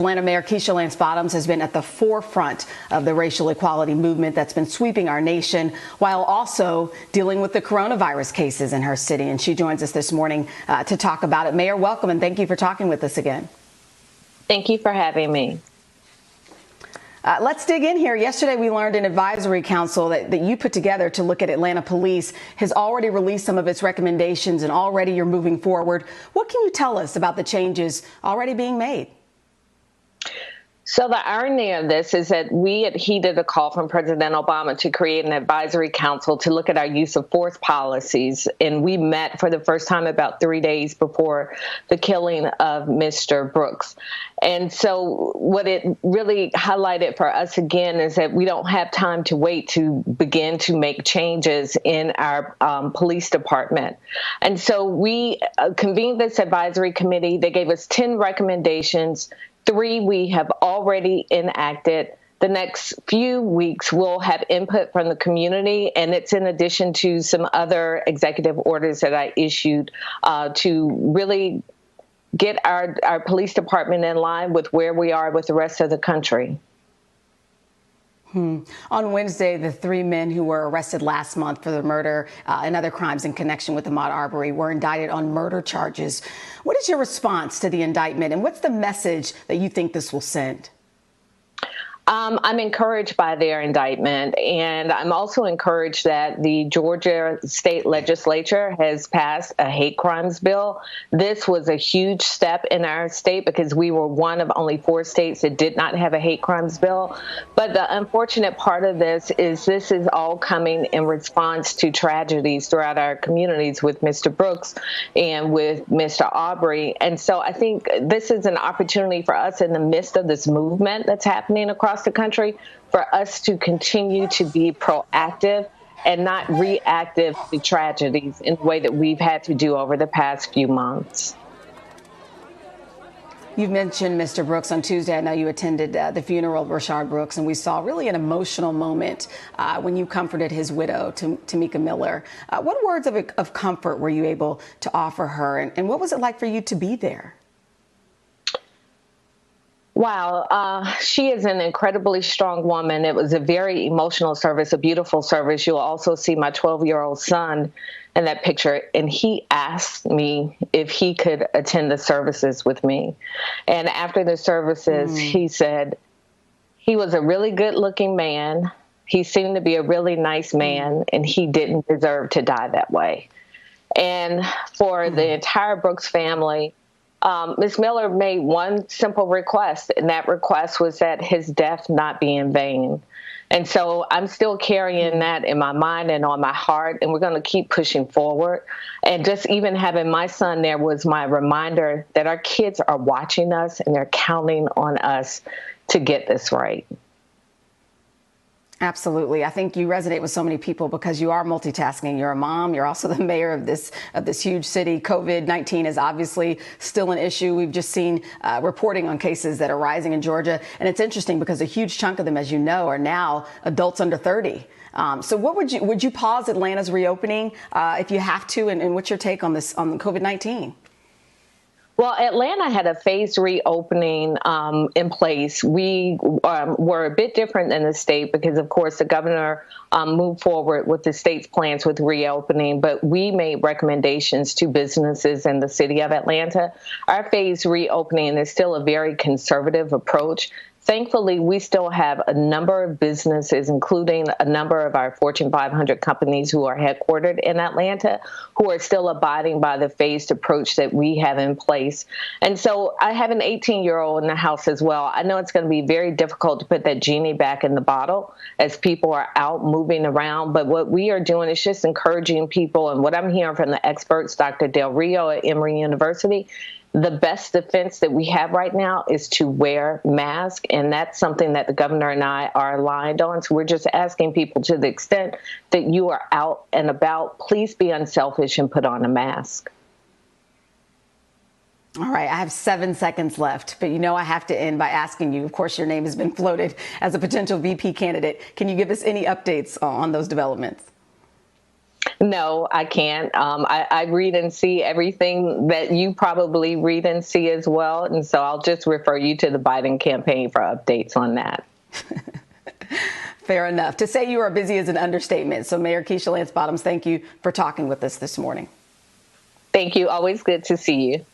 Atlanta Mayor Keisha Lance Bottoms has been at the forefront of the racial equality movement that's been sweeping our nation while also dealing with the coronavirus cases in her city. And she joins us this morning to talk about it. Mayor, welcome, and thank you for talking with us again. Thank you for having me. Let's dig in here. Yesterday, we learned an advisory council that you put together to look at Atlanta police has already released some of its recommendations, and already you're moving forward. What can you tell us about the changes already being made? So the irony of this is that we had heeded a call from President Obama to create an advisory council to look at our use of force policies. And we met for the first time about 3 days before the killing of Mr. Brooks. And so what it really highlighted for us again is that we don't have time to wait to begin to make changes in our police department. And so we convened this advisory committee. They gave us 10 recommendations. 3 we have already enacted. The next few weeks we'll have input from the community, and it's in addition to some other executive orders that I issued to really get our police department in line with where we are with the rest of the country. On Wednesday, the 3 men who were arrested last month for the murder and other crimes in connection with the Marberry were indicted on murder charges. What is your response to the indictment, and what's the message that you think this will send? I'm encouraged by their indictment, and I'm also encouraged that the Georgia state legislature has passed a hate crimes bill. This was a huge step in our state because we were one of only 4 states that did not have a hate crimes bill. But the unfortunate part of this is all coming in response to tragedies throughout our communities with Mr. Brooks and with Mr. Aubrey. And so I think this is an opportunity for us in the midst of this movement that's happening across the country for us to continue to be proactive and not reactive to tragedies in the way that we've had to do over the past few months. You've mentioned Mr. Brooks on Tuesday. I know you attended the funeral of Rashard Brooks, and we saw really an emotional moment when you comforted his widow, Tamika Miller. What words of comfort were you able to offer her, and what was it like for you to be there? Wow, she is an incredibly strong woman. It was a very emotional service, a beautiful service. You'll also see my 12-year-old son in that picture, and he asked me if he could attend the services with me. And after the services, he said he was a really good-looking man. He seemed to be a really nice man, and he didn't deserve to die that way. And for the entire Brooks family, Ms. Miller made one simple request, and that request was that his death not be in vain. And so I'm still carrying that in my mind and on my heart, and we're going to keep pushing forward. And just even having my son there was my reminder that our kids are watching us and they're counting on us to get this right. Absolutely. I think you resonate with so many people because you are multitasking. You're a mom. You're also the mayor of this huge city. COVID-19 is obviously still an issue. We've just seen reporting on cases that are rising in Georgia. And it's interesting because a huge chunk of them, as you know, are now adults under 30. So what would you pause Atlanta's reopening if you have to? And what's your take on this, on COVID-19? Well, Atlanta had a phased reopening in place. We were a bit different than the state because, of course, the governor moved forward with the state's plans with reopening, but we made recommendations to businesses in the city of Atlanta. Our phased reopening is still a very conservative approach. Thankfully, we still have a number of businesses, including a number of our Fortune 500 companies who are headquartered in Atlanta, who are still abiding by the phased approach that we have in place. And so I have an 18-year-old in the house as well. I know it's going to be very difficult to put that genie back in the bottle as people are out moving around. But what we are doing is just encouraging people. And what I'm hearing from the experts, Dr. Del Rio at Emory University, the best defense that we have right now is to wear masks, and that's something that the governor and I are aligned on. So we're just asking people, to the extent that you are out and about, please be unselfish and put on a mask. All right, I have 7 seconds left, but you know I have to end by asking you, of course, your name has been floated as a potential VP candidate. Can you give us any updates on those developments? No, I can't. I read and see everything that you probably read and see as well. And so I'll just refer you to the Biden campaign for updates on that. Fair enough. To say you are busy is an understatement. So Mayor Keisha Lance Bottoms, thank you for talking with us this morning. Thank you. Always good to see you.